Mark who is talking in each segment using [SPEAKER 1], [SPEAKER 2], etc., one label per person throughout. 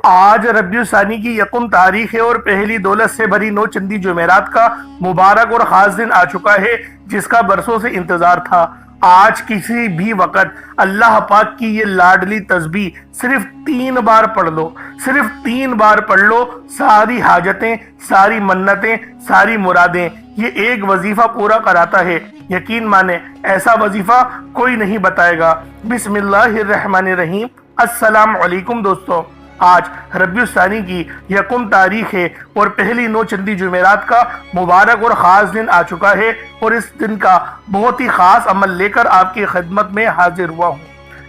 [SPEAKER 1] آج ربیع الثانی کی یکم تاریخ ہے اور پہلی دولت سے بھری نو چندی جمعرات کا مبارک اور خاص دن آ چکا ہے جس کا برسوں سے انتظار تھا۔ آج کسی بھی وقت اللہ پاک کی یہ لاڈلی تسبیح صرف 3 بار پڑھ لو، صرف 3 بار پڑھ لو، ساری حاجتیں، ساری منتیں، ساری مرادیں یہ ایک وظیفہ پورا کراتا ہے۔ یقین مانے ایسا وظیفہ کوئی نہیں بتائے گا۔ بسم اللہ الرحمن الرحیم۔ السلام علیکم دوستو، آج ربیع الثانی کی یکم تاریخ ہے اور پہلی نو چندی جمعرات کا مبارک اور خاص دن آ چکا ہے، اور اس دن کا بہت ہی خاص عمل لے کر آپ کی خدمت میں حاضر ہوا ہوں۔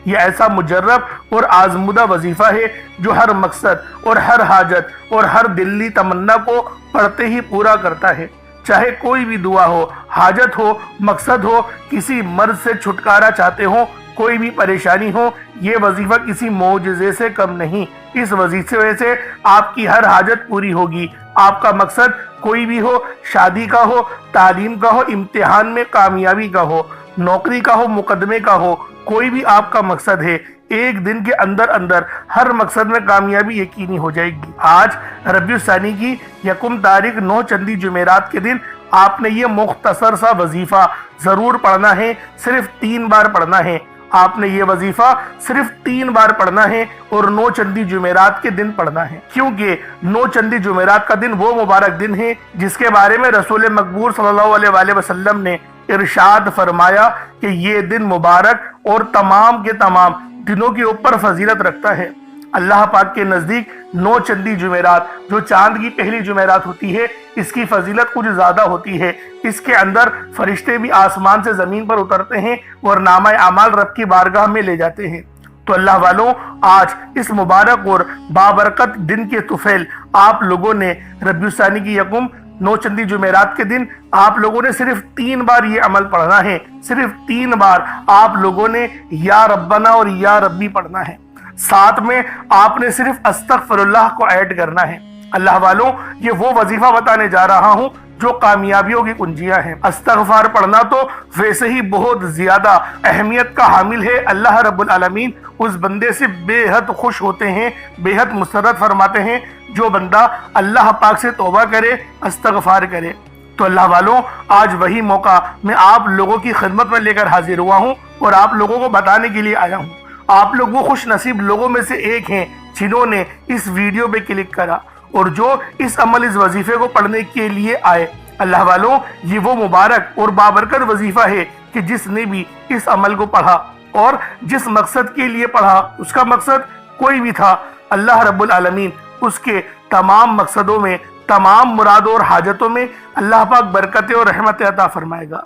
[SPEAKER 1] یہ ایسا مجرب اور آزمودہ وظیفہ ہے جو ہر مقصد اور ہر حاجت اور ہر دلی تمنا کو پڑھتے ہی پورا کرتا ہے۔ چاہے کوئی بھی دعا ہو، حاجت ہو، مقصد ہو، کسی مرض سے چھٹکارا چاہتے ہو، کوئی بھی پریشانی ہو، یہ وظیفہ کسی معجزے سے کم نہیں۔ اس وظیفے سے آپ کی ہر حاجت پوری ہوگی۔ آپ کا مقصد کوئی بھی ہو، شادی کا ہو، تعلیم کا ہو، امتحان میں کامیابی کا ہو، نوکری کا ہو، مقدمے کا ہو، کوئی بھی آپ کا مقصد ہے، ایک دن کے اندر اندر ہر مقصد میں کامیابی یقینی ہو جائے گی۔ آج ربیع الثانی کی یکم تاریخ نو چندی جمعرات کے دن آپ نے یہ مختصر سا وظیفہ ضرور پڑھنا ہے، صرف 3 بار پڑھنا ہے۔ آپ نے یہ وظیفہ صرف 3 بار پڑھنا ہے اور نو چندی جمعرات کے دن پڑھنا ہے، کیونکہ نو چندی جمعرات کا دن وہ مبارک دن ہے جس کے بارے میں رسول مقبول صلی اللہ علیہ وآلہ وسلم نے ارشاد فرمایا کہ یہ دن مبارک اور تمام کے تمام دنوں کے اوپر فضیلت رکھتا ہے۔ اللہ پاک کے نزدیک نو چندی جمعرات جو چاند کی پہلی جمعرات ہوتی ہے، اس کی فضیلت کچھ زیادہ ہوتی ہے۔ اس کے اندر فرشتے بھی آسمان سے زمین پر اترتے ہیں اور نامہ اعمال رب کی بارگاہ میں لے جاتے ہیں۔ تو اللہ والوں، آج اس مبارک اور بابرکت دن کے طفیل آپ لوگوں نے ربیع الثانی کی یکم نو چندی جمعرات کے دن آپ لوگوں نے صرف 3 بار یہ عمل پڑھنا ہے۔ صرف 3 بار آپ لوگوں نے یا ربنا اور یا ربی پڑھنا ہے۔ ساتھ میں آپ نے صرف استغفر اللہ کو ایڈ کرنا ہے۔ اللہ والوں، یہ وہ وظیفہ بتانے جا رہا ہوں جو کامیابیوں کی کنجیاں ہیں۔ استغفار پڑھنا تو ویسے ہی بہت زیادہ اہمیت کا حامل ہے۔ اللہ رب العالمین اس بندے سے بے حد خوش ہوتے ہیں، بے حد مسرت فرماتے ہیں جو بندہ اللہ پاک سے توبہ کرے، استغفار کرے۔ تو اللہ والوں، آج وہی موقع میں آپ لوگوں کی خدمت میں لے کر حاضر ہوا ہوں اور آپ لوگوں کو بتانے کے لیے آیا ہوں۔ آپ لوگ وہ خوش نصیب لوگوں میں سے ایک ہیں جنہوں نے اس ویڈیو پہ کلک کرا اور جو اس وظیفے کو پڑھنے کے لیے آئے۔ اللہ والوں، یہ وہ مبارک اور بابرکت وظیفہ ہے کہ جس نے بھی اس عمل کو پڑھا اور جس مقصد کے لیے پڑھا، اس کا مقصد کوئی بھی تھا، اللہ رب العالمین اس کے تمام مقصدوں میں، تمام مرادوں اور حاجتوں میں اللہ پاک برکتیں اور رحمت عطا فرمائے گا۔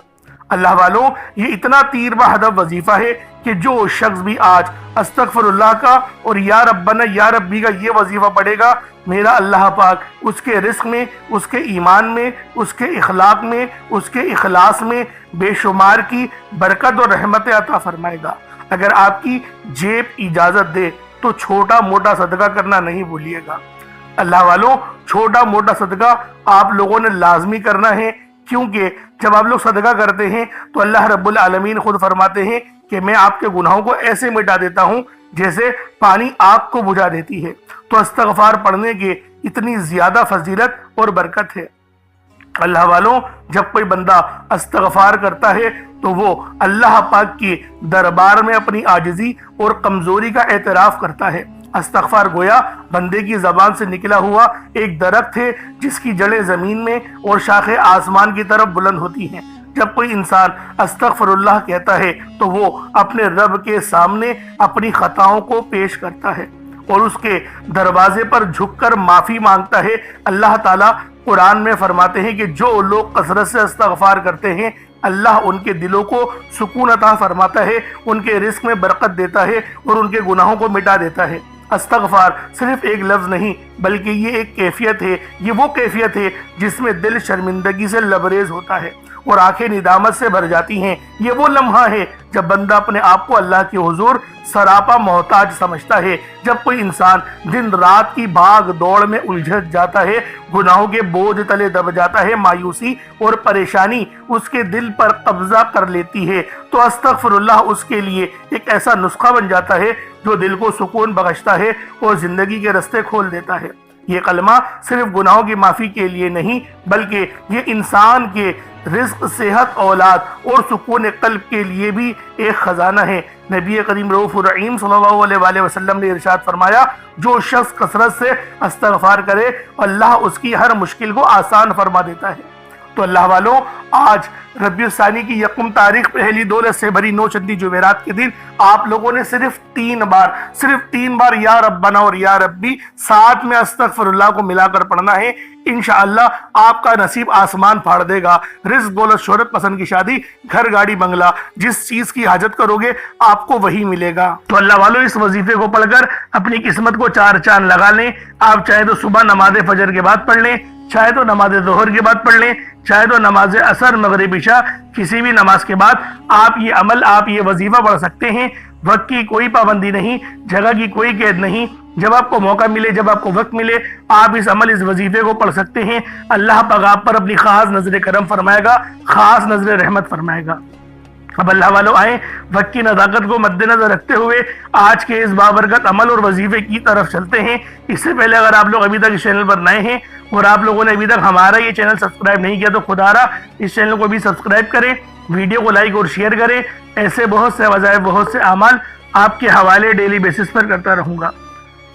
[SPEAKER 1] اللہ والوں، یہ اتنا تیر بہ ہدف وظیفہ ہے کہ جو شخص بھی آج استغفر اللہ کا اور یا ربنا یا ربی کا یہ وظیفہ پڑھے گا، میرا اللہ پاک اس کے رزق میں، اس کے ایمان میں، اس کے اخلاق میں، اس کے اخلاص میں بے شمار کی برکت اور رحمت عطا فرمائے گا۔ اگر آپ کی جیب اجازت دے تو چھوٹا موٹا صدقہ کرنا نہیں بھولیے گا۔ اللہ والوں، چھوٹا موٹا صدقہ آپ لوگوں نے لازمی کرنا ہے، کیونکہ جب آپ لوگ صدقہ کرتے ہیں تو اللہ رب العالمین خود فرماتے ہیں کہ میں آپ کے گناہوں کو ایسے مٹا دیتا ہوں جیسے پانی آگ کو بجھا دیتی ہے۔ تو استغفار پڑھنے کے اتنی زیادہ فضیلت اور برکت ہے۔ اللہ والوں، جب کوئی بندہ استغفار کرتا ہے تو وہ اللہ پاک کے دربار میں اپنی عاجزی اور کمزوری کا اعتراف کرتا ہے۔ استغفار گویا بندے کی زبان سے نکلا ہوا ایک درخت ہے جس کی جڑیں زمین میں اور شاخیں آسمان کی طرف بلند ہوتی ہیں۔ جب کوئی انسان استغفر اللہ کہتا ہے تو وہ اپنے رب کے سامنے اپنی خطاؤں کو پیش کرتا ہے اور اس کے دروازے پر جھک کر معافی مانگتا ہے۔ اللہ تعالیٰ قرآن میں فرماتے ہیں کہ جو لوگ کثرت سے استغفار کرتے ہیں، اللہ ان کے دلوں کو سکون عطا فرماتا ہے، ان کے رزق میں برکت دیتا ہے اور ان کے گناہوں کو مٹا دیتا ہے۔ استغفار صرف ایک لفظ نہیں بلکہ یہ ایک کیفیت ہے، یہ وہ کیفیت ہے جس میں دل شرمندگی سے لبریز ہوتا ہے اور آنکھیں ندامت سے بھر جاتی ہیں۔ یہ وہ لمحہ ہے جب بندہ اپنے آپ کو اللہ کے حضور سراپا محتاج سمجھتا ہے، جب کوئی انسان دن رات کی بھاگ دوڑ میں الجھ جاتا ہے، گناہوں کے بوجھ تلے دب جاتا ہے، مایوسی اور پریشانی اس کے دل پر قبضہ کر لیتی ہے، تو استغفر اللہ اس کے لیے ایک ایسا نسخہ بن جاتا ہے جو دل کو سکون بخشتا ہے اور زندگی کے راستے کھول دیتا ہے۔ یہ کلمہ صرف گناہوں کی معافی کے لیے نہیں بلکہ یہ انسان کے رزق، صحت، اولاد اور سکون قلب کے لیے بھی ایک خزانہ ہے۔ نبی کریم رؤوف الرحیم صلی اللہ علیہ وآلہ وسلم نے ارشاد فرمایا، جو شخص کثرت سے استغفار کرے اللہ اس کی ہر مشکل کو آسان فرما دیتا ہے۔ تو اللہ والوں، آج ربیع الثانی کی یکم تاریخ پہلی دولت سے بھری نو چندی جمعرات کے دن آپ لوگوں نے صرف تین بار یا ربنا اور یا ربی ساتھ میں استغفر اللہ کو ملا کر پڑھنا ہے۔ انشاءاللہ آپ کا نصیب آسمان پھاڑ دے گا۔ رزق، دولت، شہرت، پسند کی شادی، گھر، گاڑی، بنگلہ، جس چیز کی حاجت کرو گے آپ کو وہی ملے گا۔ تو اللہ والوں، اس وظیفے کو پڑھ کر اپنی قسمت کو چار چاند لگا لیں۔ آپ چاہے تو صبح نماز فجر کے بعد پڑھ لیں، چاہے تو نماز ظہر کے بعد پڑھ لیں، چاہے تو نماز عصر، مغرب، عشاء، کسی بھی نماز کے بعد آپ یہ وظیفہ پڑھ سکتے ہیں۔ وقت کی کوئی پابندی نہیں، جگہ کی کوئی قید نہیں۔ جب آپ کو موقع ملے، جب آپ کو وقت ملے، آپ اس وظیفے کو پڑھ سکتے ہیں۔ اللہ پاک آپ پر اپنی خاص نظر کرم فرمائے گا، خاص نظر رحمت فرمائے گا۔ اب اللہ والوں آئیں، وقت کی نزاکت کو مد نظر رکھتے ہوئے آج کے اس بابرکت عمل اور وظیفے کی طرف چلتے ہیں۔ اس سے پہلے اگر آپ لوگ ابھی تک اس چینل پر نئے ہیں اور آپ لوگوں نے ابھی تک ہمارا یہ چینل سبسکرائب نہیں کیا تو خدا را اس چینل کو بھی سبسکرائب کریں، ویڈیو کو لائک اور شیئر کریں۔ ایسے بہت سے وظائف، بہت سے اعمال آپ کے حوالے ڈیلی بیسس پر کرتا رہوں گا۔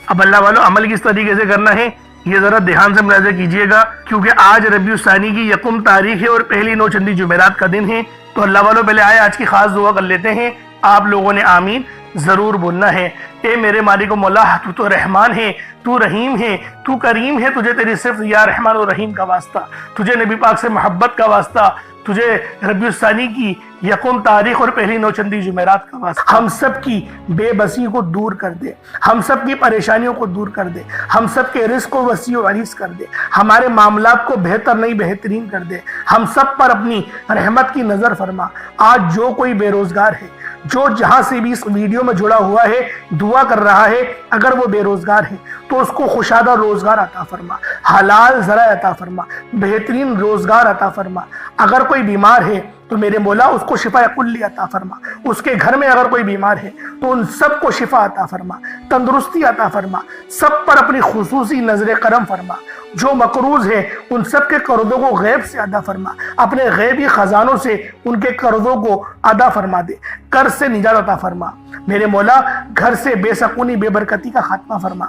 [SPEAKER 1] اب اللہ والوں، عمل کس طریقے سے کرنا ہے یہ ذرا دھیان سے ملاحظہ کیجئے گا، کیونکہ آج ربیع الثانی کی یکم تاریخ ہے اور پہلی نو چندی جمعرات کا دن ہے۔ تو اللہ والوں، پہلے آئے آج کی خاص دعا کر لیتے ہیں۔ آپ لوگوں نے آمین ضرور بولنا ہے۔ اے میرے مالک و مولا، تو تو رحمان ہے، تو رحیم ہے، تو کریم ہے، تجھے تیری صرف یا رحمان و رحیم کا واسطہ، تجھے نبی پاک سے محبت کا واسطہ، تجھے ربیع الثانی کی یکم تاریخ اور پہلی نو چندی جمعرات کا واسطہ۔ ہم سب کی بے بسی کو دور کر دے، ہم سب کی پریشانیوں کو دور کر دے، ہم سب کے رزق کو وسیع و عریض کر دے، ہمارے معاملات کو بہتر نہیں بہترین کر دے، ہم سب پر اپنی رحمت کی نظر فرما۔ آج جو کوئی بے روزگار ہے، جو جہاں سے بھی اس ویڈیو میں جڑا ہوا ہے، دعا کر رہا ہے، اگر وہ بے روزگار ہے تو اس کو خوشادہ روزگار عطا فرما، حلال ذرائع عطا فرما، بہترین روزگار عطا فرما۔ اگر کوئی بیمار ہے تو میرے مولا اس کو شفا کلی عطا فرما۔ اس کے گھر میں اگر کوئی بیمار ہے تو ان سب کو شفا عطا فرما، تندرستی عطا فرما، سب پر اپنی خصوصی نظر کرم فرما۔ جو مقروض ہیں ان سب کے قرضوں کو غیب سے ادا فرما، اپنے غیبی خزانوں سے ان کے قرضوں کو ادا فرما دے، قرض سے نجات عطا فرما۔ میرے مولا گھر سے بے سکونی، بے برکتی کا خاتمہ فرما۔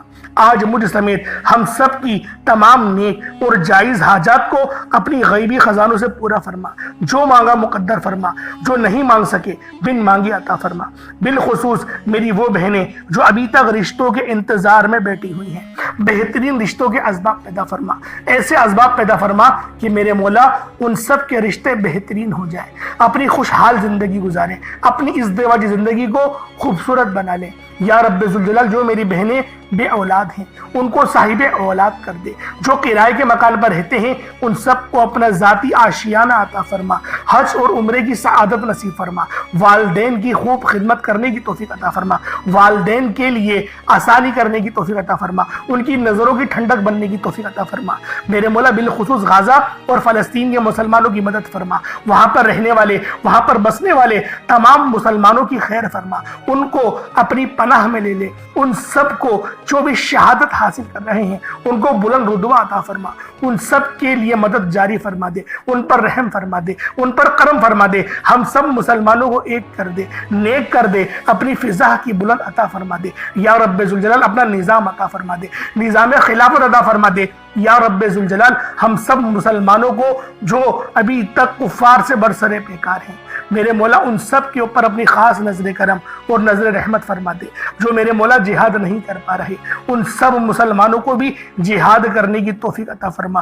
[SPEAKER 1] آج مجھ سمیت ہم سب کی تمام نیک اور جائز حاجات کو اپنی غیبی خزانوں سے پورا فرما۔ جو مانگا مقدر فرما، جو نہیں مانگ سکے بن مانگی عطا فرما۔ بالخصوص میری وہ بہنیں جو ابھی تک رشتوں کے انتظار میں بیٹھی ہوئی ہیں، بہترین رشتوں کے اسباب پیدا فرما، ایسے اسباب پیدا فرما کہ میرے مولا ان سب کے رشتے بہترین ہو جائیں، اپنی خوشحال زندگی گزاریں، اپنی اس ازدواجی زندگی کو خوبصورت بنا لیں۔ یا رب ذوالجلال، جو میری بہنیں بے اولاد ہیں ان کو صاحب اولاد کر دے، جو کرائے کے مکان پر رہتے ہیں ان سب کو اپنا ذاتی آشیانہ عطا فرما، حج اور عمرے کی سعادت نصیب فرما، والدین کی خوب خدمت کرنے کی توفیق عطا فرما، والدین کے لیے آسانی کرنے کی توفیق عطا فرما، ان کی نظروں کی ٹھنڈک بننے کی توفیق عطا فرما۔ میرے مولا بالخصوص غزہ اور فلسطین کے مسلمانوں کی مدد فرما، وہاں پر رہنے والے، وہاں پر بسنے والے تمام مسلمانوں کی خیر فرما، ان کو اپنی پناہ میں لے لے، ان سب کو جو بھی شہادت حاصل کر رہے ہیں ان کو بلند رتبہ عطا فرما، ان سب کے لیے مدد جاری فرما دے، ان پر رحم فرما دے، ان پر کرم فرما دے، ہم سب مسلمانوں کو ایک کر دے، نیک کر دے، اپنی فضا کی بلند عطا فرما دے۔ یا رب ذوالجلال اپنا نظام عطا فرما دے، نظام خلافت عطا فرما دے۔ یا رب ذوالجلال ہم سب مسلمانوں کو جو ابھی تک کفار سے برسر پیکار ہیں میرے مولا ان سب کے اوپر اپنی خاص نظر کرم اور نظر رحمت فرما دے۔ جو میرے مولا جہاد نہیں کر پا رہے ان سب مسلمانوں کو بھی جہاد کرنے کی توفیق عطا فرما،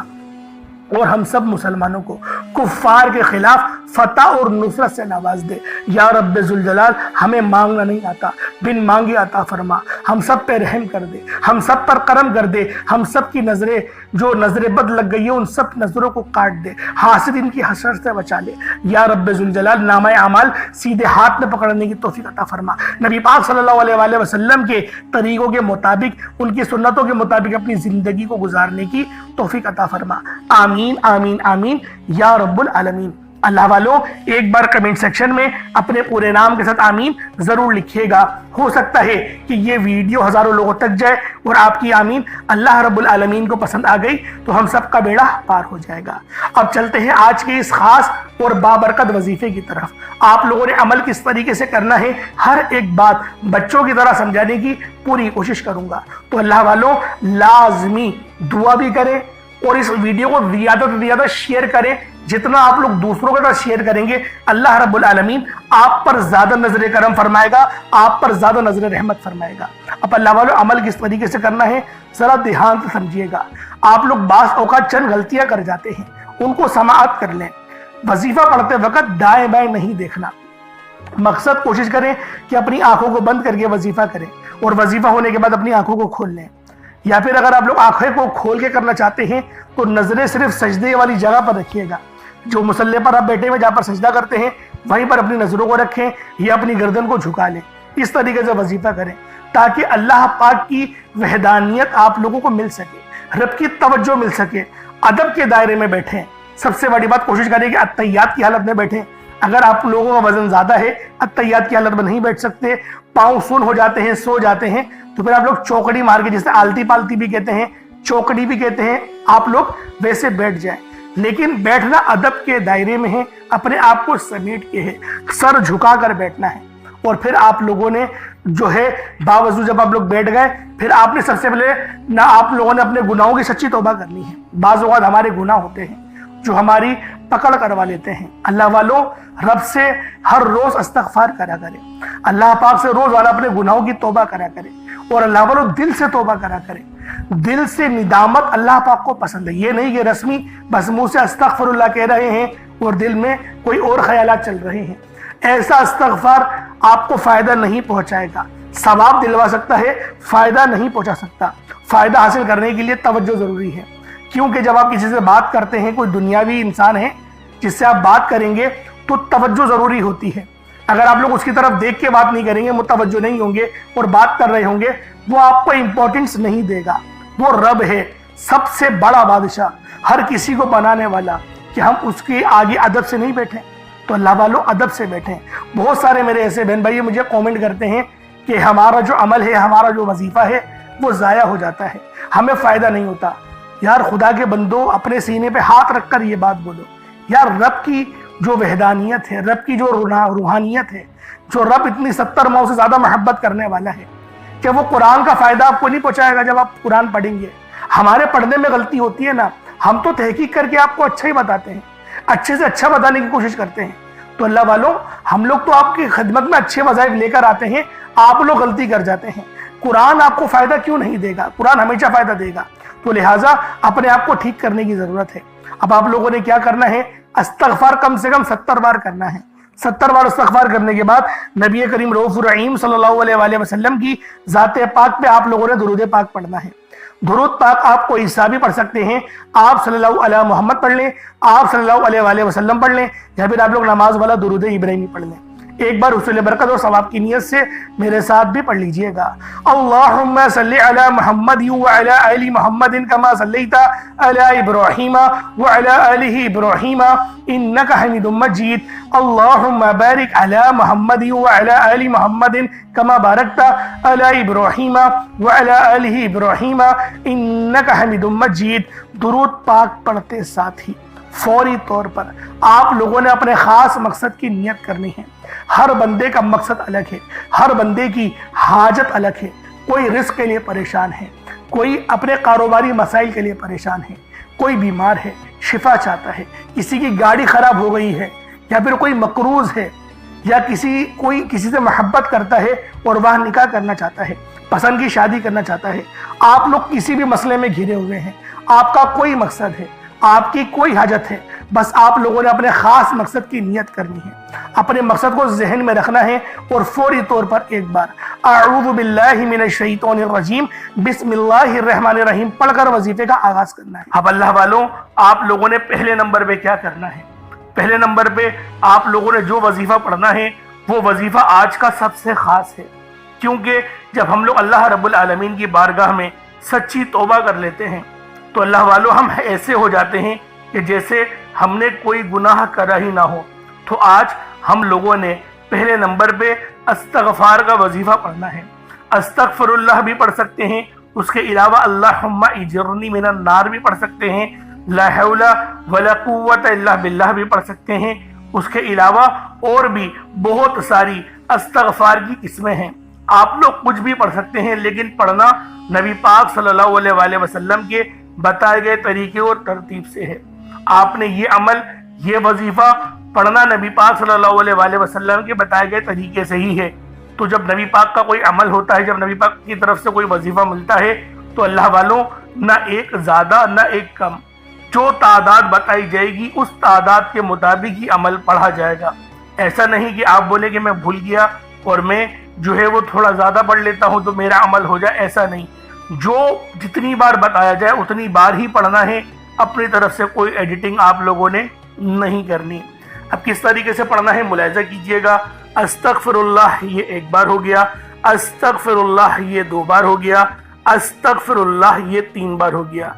[SPEAKER 1] اور ہم سب مسلمانوں کو کفار کے خلاف فتح اور نصرت سے نواز دے۔ یا رب ذوالجلال ہمیں مانگنا نہیں آتا، بن مانگے عطا فرما، ہم سب پہ رحم کر دے، ہم سب پر کرم کر دے، ہم سب کی نظریں جو نظر بد لگ گئی ہے ان سب نظروں کو کاٹ دے، حاسدین کی حسرت سے بچا لے۔ یا رب ذوالجلال نامہ اعمال سیدھے ہاتھ میں پکڑنے کی توفیق عطا فرما، نبی پاک صلی اللہ علیہ وآلہ وسلم کے طریقوں کے مطابق، ان کی سنتوں کے مطابق اپنی زندگی کو گزارنے کی توفیق عطا فرما۔ آمین آمین آمین یا رب العالمین۔ اللہ والوں ایک بار کمنٹ سیکشن میں اپنے پورے نام کے ساتھ آمین ضرور لکھیے گا. ہو سکتا ہے کہ یہ ویڈیو ہزاروں لوگوں تک جائے اور آپ کی آمین اللہ رب العالمین کو پسند آ گئی تو ہم سب کا بیڑا پار ہو جائے گا. اب چلتے ہیں آج کے اس خاص اور بابرکت وظیفے کی طرف. آپ لوگوں نے عمل کس طریقے سے کرنا ہے ہر ایک بات بچوں کی طرح سمجھانے کی پوری کوشش کروں گا. تو اللہ والوں لازمی دعا بھی کریں اور اس ویڈیو کو زیادہ سے زیادہ شیئر کریں. جتنا آپ لوگ دوسروں کے ساتھ شیئر کریں گے اللہ رب العالمین آپ پر زیادہ نظر کرم فرمائے گا, آپ پر زیادہ نظر رحمت فرمائے گا. اب اللہ والوں عمل کس طریقے سے کرنا ہے ذرا دھیان سے سمجھیے گا. آپ لوگ بعض اوقات چند غلطیاں کر جاتے ہیں, ان کو سماعت کر لیں. وظیفہ پڑھتے وقت دائیں بائیں نہیں دیکھنا. مقصد کوشش کریں کہ اپنی آنکھوں کو بند کر کے وظیفہ کریں اور وظیفہ ہونے کے بعد اپنی آنکھوں کو کھول لیں. یا پھر اگر آپ لوگ آنکھیں کو کھول کے کرنا چاہتے ہیں تو نظریں صرف سجدے والی جگہ پر رکھیے گا. جو مصلی پر آپ بیٹھے ہوئے جہاں پر سجدہ کرتے ہیں وہیں پر اپنی نظروں کو رکھیں یا اپنی گردن کو جھکا لیں. اس طریقے سے وظیفہ کریں تاکہ اللہ پاک کی وحدانیت آپ لوگوں کو مل سکے, رب کی توجہ مل سکے. ادب کے دائرے میں بیٹھیں. سب سے بڑی بات کوشش کریں کہ اتحیات کی حالت میں بیٹھیں. اگر آپ لوگوں کا وزن زیادہ ہے اتحیات کی حالت میں نہیں بیٹھ سکتے, پاؤں سن ہو جاتے ہیں, سو جاتے ہیں, تو پھر آپ لوگ چوکڑی مار کے, جسے آلتی پالتی بھی کہتے ہیں, چوکڑی بھی کہتے ہیں, آپ لوگ ویسے بیٹھ جائیں. لیکن بیٹھنا ادب کے دائرے میں ہے, اپنے آپ کو سمیٹ کے ہے, سر جھکا کر بیٹھنا ہے. اور پھر آپ لوگوں نے جو ہے باوضو جب آپ لوگ بیٹھ گئے پھر آپ نے سب سے پہلے نہ آپ لوگوں نے اپنے گناہوں کی سچی توبہ کرنی ہے. بعض اوقات ہمارے گناہ ہوتے ہیں جو ہماری پکڑ کروا لیتے ہیں. اللہ والوں رب سے ہر روز استغفار کرا کرے, اللہ پاک سے روز والا اپنے گناہوں کی توبہ کرا کرے, اور اللہ والوں دل سے توبہ کرا کرے. دل سے ندامت اللہ پاک کو پسند ہے. یہ نہیں کہ رسمی بس منہ سے استغفر اللہ کہہ رہے ہیں اور دل میں کوئی اور خیالات چل رہے ہیں. ایسا استغفار آپ کو فائدہ نہیں پہنچائے گا. ثواب دلوا سکتا ہے, فائدہ نہیں پہنچا سکتا. فائدہ حاصل کرنے کے لیے توجہ ضروری ہے, کیونکہ جب آپ کسی سے بات کرتے ہیں, کوئی دنیاوی انسان ہے جس سے آپ بات کریں گے تو توجہ ضروری ہوتی ہے. اگر آپ لوگ اس کی طرف دیکھ کے بات نہیں کریں گے, متوجہ نہیں ہوں گے اور بات کر رہے ہوں گے, وہ آپ کو امپورٹنس نہیں دے گا. وہ رب ہے, سب سے بڑا بادشاہ, ہر کسی کو بنانے والا, کہ ہم اس کے آگے ادب سے نہیں بیٹھیں. تو اللہ والوں ادب سے بیٹھیں. بہت سارے میرے ایسے بہن بھائی مجھے کومنٹ کرتے ہیں کہ ہمارا جو عمل ہے, ہمارا جو وظیفہ ہے وہ ضائع ہو جاتا ہے, ہمیں فائدہ نہیں ہوتا. یار خدا کے بندو, اپنے سینے پہ ہاتھ رکھ کر یہ بات بولو. یار رب کی جو وحدانیت ہے, رب کی جو روحانیت ہے, جو رب اتنی 70 ماؤں سے زیادہ محبت کرنے والا ہے, کہ وہ قرآن کا فائدہ آپ کو نہیں پہنچائے گا جب آپ قرآن پڑھیں گے. ہمارے پڑھنے میں غلطی ہوتی ہے نا, ہم تو تحقیق کر کے آپ کو اچھا ہی بتاتے ہیں, اچھے سے اچھا بتانے کی کوشش کرتے ہیں. تو اللہ والوں ہم لوگ تو آپ کی خدمت میں اچھے وظائف لے کر آتے ہیں, آپ لوگ غلطی کر جاتے ہیں. قرآن آپ کو فائدہ کیوں نہیں دے گا؟ قرآن ہمیشہ فائدہ دے گا. تو لہٰذا اپنے آپ کو ٹھیک کرنے کی ضرورت ہے. اب آپ لوگوں نے کیا کرنا ہے, استغفار کم سے کم 70 بار کرنا ہے. 70 بار استغفار کرنے کے بعد نبی کریم رؤوف الرحیم صلی اللہ علیہ وآلہ وسلم کی ذات پاک پہ آپ لوگوں نے درود پاک پڑھنا ہے. درود پاک آپ کو عیسیٰ بھی پڑھ سکتے ہیں, آپ صلی اللہ علیہ محمد پڑھ لیں, آپ صلی اللہ علیہ وآلہ وسلم پڑھ لیں, یا پھر آپ لوگ نماز والا درود ابراہیمی پڑھ لیں. ایک بار حصول برکت اور ثواب کی نیت سے میرے ساتھ بھی پڑھ لیجئے گا. اللہم صلی علی محمد وعلی آل محمد کما صلیت علی ابراہیم وعلی آل ابراہیم انک حمید مجید. اللہم بارک علی محمد وعلی آل محمد کما بارکت علی ابراہیم وعلی آل ابراہیم انک حمید مجید. درود پاک پڑھتے ساتھ ہی فوری طور پر آپ لوگوں نے اپنے خاص مقصد کی نیت کرنی ہے. ہر بندے کا مقصد الگ ہے, ہر بندے کی حاجت الگ ہے. کوئی رزق کے لیے پریشان ہے, کوئی اپنے کاروباری مسائل کے لیے پریشان ہے, کوئی بیمار ہے شفا چاہتا ہے, کسی کی گاڑی خراب ہو گئی ہے, یا پھر کوئی مقروض ہے, یا کوئی کسی سے محبت کرتا ہے اور وہ نکاح کرنا چاہتا ہے, پسند کی شادی کرنا چاہتا ہے. آپ لوگ کسی بھی مسئلے میں گھرے ہوئے ہیں, آپ کا کوئی مقصد ہے, آپ کی کوئی حاجت ہے, بس آپ لوگوں نے اپنے خاص مقصد کی نیت کرنی ہے. اپنے مقصد کو ذہن میں رکھنا ہے اور فوری طور پر ایک بار اعوذ باللہ من الشیطان الرجیم بسم اللہ الرحمن الرحیم پڑھ کر وظیفے کا آغاز کرنا ہے. اب اللہ والوں آپ لوگوں نے پہلے نمبر پہ کیا کرنا ہے؟ پہلے نمبر پہ آپ لوگوں نے جو وظیفہ پڑھنا ہے وہ وظیفہ آج کا سب سے خاص ہے, کیونکہ جب ہم لوگ اللہ رب العالمین کی بارگاہ میں سچی توبہ کر لیتے ہیں تو اللہ والوں ہم ایسے ہو جاتے ہیں کہ جیسے ہم نے کوئی گناہ کرا ہی نہ ہو۔ تو آج ہم لوگوں نے پہلے نمبر پہ استغفار کا وظیفہ پڑھنا ہے۔ استغفر اللہ بھی پڑھ سکتے ہیں، اس کے علاوہ اللہم اجرنی من النار بھی پڑھ سکتے ہیں، لا حول ولا قوت الا باللہ بھی پڑھ سکتے ہیں۔ اس کے علاوہ اور بھی بہت ساری استغفار کی قسمیں ہیں، آپ لوگ کچھ بھی پڑھ سکتے ہیں، لیکن پڑھنا نبی پاک صلی اللہ علیہ وآلہ وسلم کے بتائے گئے طریقے اور ترتیب سے ہے۔ آپ نے یہ عمل، یہ وظیفہ پڑھنا نبی پاک صلی اللہ علیہ وآلہ وسلم کے بتائے گئے طریقے سے ہی ہے۔ تو جب نبی پاک کا کوئی عمل ہوتا ہے، جب نبی پاک کی طرف سے کوئی وظیفہ ملتا ہے، تو اللہ والوں نہ ایک زیادہ نہ ایک کم، جو تعداد بتائی جائے گی اس تعداد کے مطابق ہی عمل پڑھا جائے گا۔ ایسا نہیں کہ آپ بولے کہ میں بھول گیا اور میں جو ہے وہ تھوڑا زیادہ پڑھ لیتا ہوں تو میرا عمل ہو جائے، ایسا نہیں۔ جو جتنی بار بتایا جائے اتنی بار ہی پڑھنا ہے، اپنی طرف سے کوئی ایڈیٹنگ آپ لوگوں نے نہیں کرنی۔ اب کس طریقے سے پڑھنا ہے ملاحظہ کیجئے گا۔ استغفر اللہ یہ ایک بار ہو گیا، استغفر اللہ یہ 2 بار ہو گیا، استغفر اللہ یہ 3 بار ہو گیا۔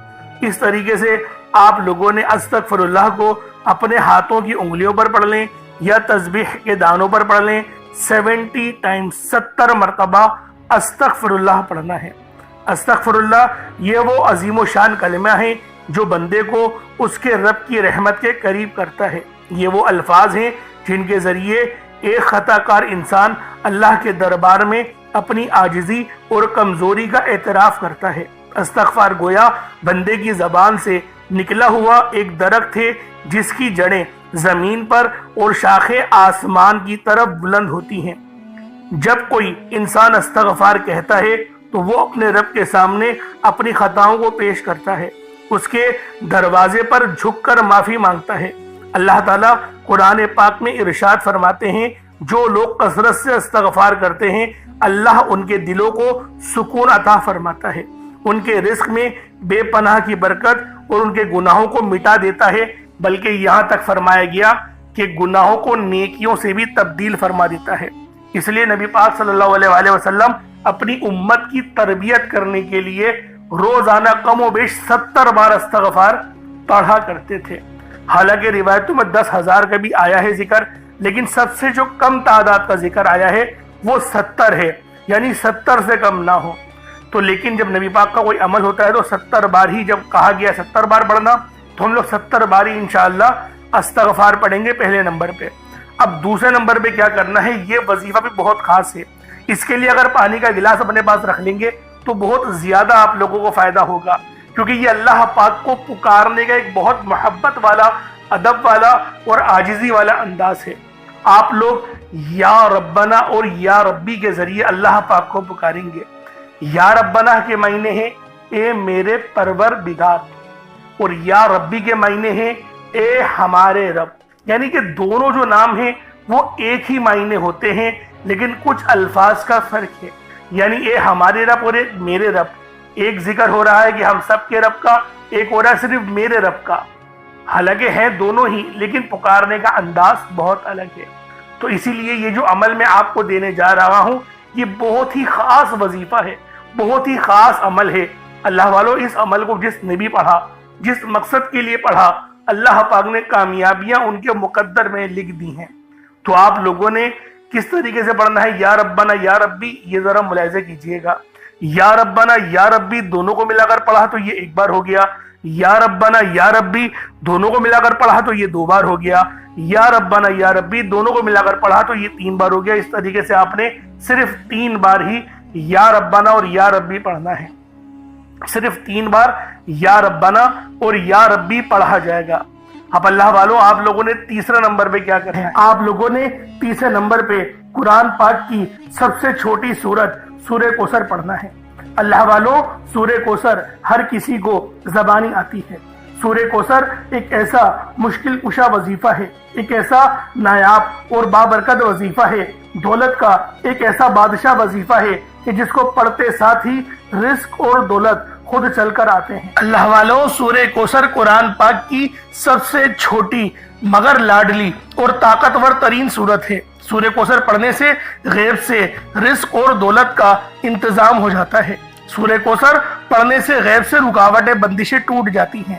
[SPEAKER 1] اس طریقے سے آپ لوگوں نے استغفر اللہ کو اپنے ہاتھوں کی انگلیوں پر پڑھ لیں یا تسبیح کے دانوں پر پڑھ لیں، 70 ٹائمز 70 مرتبہ استغفر اللہ پڑھنا ہے۔ استغفر اللہ یہ وہ عظیم و شان کلمہ ہے جو بندے کو اس کے رب کی رحمت کے قریب کرتا ہے۔ یہ وہ الفاظ ہیں جن کے ذریعے ایک خطا کار انسان اللہ کے دربار میں اپنی عاجزی اور کمزوری کا اعتراف کرتا ہے۔ استغفار گویا بندے کی زبان سے نکلا ہوا ایک درخت ہے جس کی جڑیں زمین پر اور شاخیں آسمان کی طرف بلند ہوتی ہیں۔ جب کوئی انسان استغفار کہتا ہے تو وہ اپنے رب کے سامنے اپنی خطاؤں کو پیش کرتا ہے، اس کے دروازے پر جھک کر معافی مانگتا ہے۔ اللہ تعالیٰ قرآن پاک میں ارشاد فرماتے ہیں، جو لوگ کثرت سے استغفار کرتے ہیں اللہ ان کے دلوں کو سکون عطا فرماتا ہے، ان کے رزق میں بے پناہ کی برکت اور ان کے گناہوں کو مٹا دیتا ہے، بلکہ یہاں تک فرمایا گیا کہ گناہوں کو نیکیوں سے بھی تبدیل فرما دیتا ہے۔ اس لیے نبی پاک صلی اللہ علیہ وآلہ وسلم اپنی امت کی تربیت کرنے کے لیے روزانہ کم و بیش 70 بار استغفار پڑھا کرتے تھے۔ حالانکہ روایتوں میں 10,000 کا بھی آیا ہے ذکر، لیکن سب سے جو کم تعداد کا ذکر آیا ہے وہ 70 ہے، یعنی 70 سے کم نہ ہو۔ تو لیکن جب نبی پاک کا کوئی عمل ہوتا ہے تو 70 بار ہی جب کہا گیا 70 بار پڑھنا، تو ہم لوگ 70 بار ہی انشاءاللہ استغفار پڑھیں گے پہلے نمبر پہ۔ اب دوسرے نمبر پہ کیا کرنا ہے، یہ وظیفہ بھی بہت خاص ہے۔ اس کے لیے اگر پانی کا گلاس اپنے پاس رکھ لیں گے تو بہت زیادہ آپ لوگوں کو فائدہ ہوگا، کیونکہ یہ اللہ پاک کو پکارنے کا ایک بہت محبت والا، ادب والا اور عاجزی والا انداز ہے۔ آپ لوگ یا ربنا اور یا ربی کے ذریعے اللہ پاک کو پکاریں گے۔ یا ربنا کے معنی ہیں اے میرے پروردگار، اور یا ربی کے معنی ہیں اے ہمارے رب، یعنی کہ دونوں جو نام ہیں وہ ایک ہی معنی ہوتے ہیں، لیکن کچھ الفاظ کا فرق ہے۔ یعنی اے ہمارے رب اور ایک میرے رب، ایک ذکر ہو رہا ہے کہ ہم سب کے رب کا، ایک ہو رہا ہے صرف میرے رب کا۔ حالانکہ ہیں دونوں ہی، لیکن پکارنے کا انداز بہت الگ ہے۔ تو اسی لیے یہ جو عمل میں آپ کو دینے جا رہا ہوں یہ بہت ہی خاص وظیفہ ہے، بہت ہی خاص عمل ہے۔ اللہ والوں اس عمل کو جس نے بھی پڑھا، جس مقصد کے لیے پڑھا، اللہ پاک نے کامیابیاں ان کے مقدر میں لکھ دی ہیں۔ تو آپ لوگوں نے کس طریقے سے پڑھنا ہے یا ربنا یا ربی، یہ ذرا ملاحظہ کیجئے گا۔ یا ربنا یا ربی دونوں کو ملا کر پڑھا تو یہ ایک بار ہو گیا، یا ربنا یا ربی دونوں کو ملا کر پڑھا تو یہ 2 بار ہو گیا، یا ربنا یا ربی دونوں کو ملا کر پڑھا تو یہ 3 بار ہو گیا۔ اس طریقے سے آپ نے صرف 3 بار ہی یا ربنا اور یا ربی پڑھنا ہے، صرف 3 بار یا ربنا اور یا ربی پڑھا جائے گا۔ اب اللہ والوں آپ لوگوں نے تیسرے نمبر پہ کیا کرنا ہے، آپ لوگوں نے تیسرے نمبر پہ قرآن پاک کی سب سے چھوٹی سورت سورہ کوثر پڑھنا ہے۔ اللہ والوں سورہ کوثر ہر کسی کو زبانی آتی ہے۔ سورہ کوثر ایک ایسا مشکل کشا وظیفہ ہے، ایک ایسا نایاب اور بابرکت وظیفہ ہے، دولت کا ایک ایسا بادشاہ وظیفہ ہے کہ جس کو پڑھتے ساتھ ہی رزق اور دولت خود چل کر آتے ہیں۔ اللہ والوں سورہ کوثر قرآن پاک کی سب سے چھوٹی مگر لاڈلی اور طاقتور ترین سورت ہے۔ سورہ کوثر پڑھنے سے غیب سے رزق اور دولت کا انتظام ہو جاتا ہے۔ سورہ کوثر پڑھنے سے غیب سے رکاوٹیں بندشیں ٹوٹ جاتی ہیں۔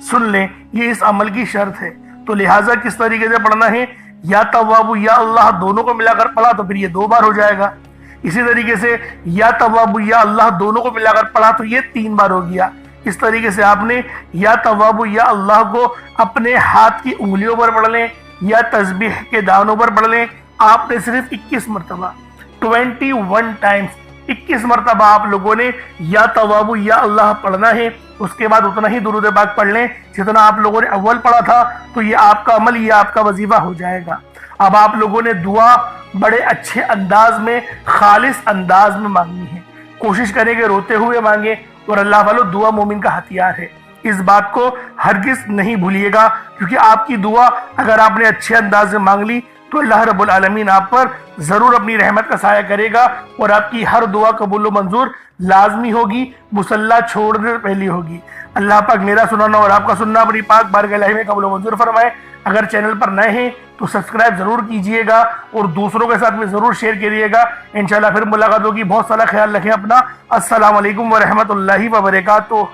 [SPEAKER 1] سن لیں یہ اس عمل کی شرط ہے۔ تو لہٰذا کس طریقے سے پڑھنا ہے؟ یا تواب یا اللہ دونوں کو ملا کر پڑھا تو پھر یہ 2 بار ہو جائے گا۔ اسی طریقے سے یا تواب یا اللہ دونوں کو ملا کر پڑھا تو یہ 3 بار ہو گیا۔ اس طریقے سے آپ نے یا تواب یا اللہ کو اپنے ہاتھ کی انگلیوں پر پڑھ لیں یا تسبیح کے دانوں پر پڑھ لیں۔ آپ نے صرف 21 مرتبہ 21 ٹائمز 21 مرتبہ آپ لوگوں نے یا تواب یا اللہ پڑھنا ہے۔ اس کے بعد اتنا ہی درود پاک پڑھ لیں جتنا آپ لوگوں نے اول پڑھا تھا، تو یہ آپ کا عمل، یہ آپ کا وظیفہ ہو جائے گا۔ اب آپ لوگوں نے دعا بڑے اچھے انداز میں، خالص انداز میں مانگنی ہے۔ کوشش کریں کہ روتے ہوئے مانگیں، اور اللہ والو دعا مومن کا ہتھیار ہے، اس بات کو ہرگز نہیں بھولیے گا، کیونکہ آپ کی دعا اگر آپ نے اچھے انداز میں مانگ لی تو اللہ رب العالمین آپ پر ضرور اپنی رحمت کا سایہ کرے گا، اور آپ کی ہر دعا قبول و منظور لازمی ہوگی، مصلی چھوڑنے سے پہلی ہوگی۔ اللہ پاک میرا سنانا اور آپ کا سننا اپنی پاک بارگاہ الہی میں قبول و منظور فرمائے۔ اگر چینل پر نئے ہیں تو سبسکرائب ضرور کیجئے گا اور دوسروں کے ساتھ میں ضرور شیئر کیجئے گا۔ انشاءاللہ پھر ملاقات ہوگی۔ بہت سارا خیال رکھیں اپنا۔ السلام علیکم ورحمۃ اللہ وبرکاتہ۔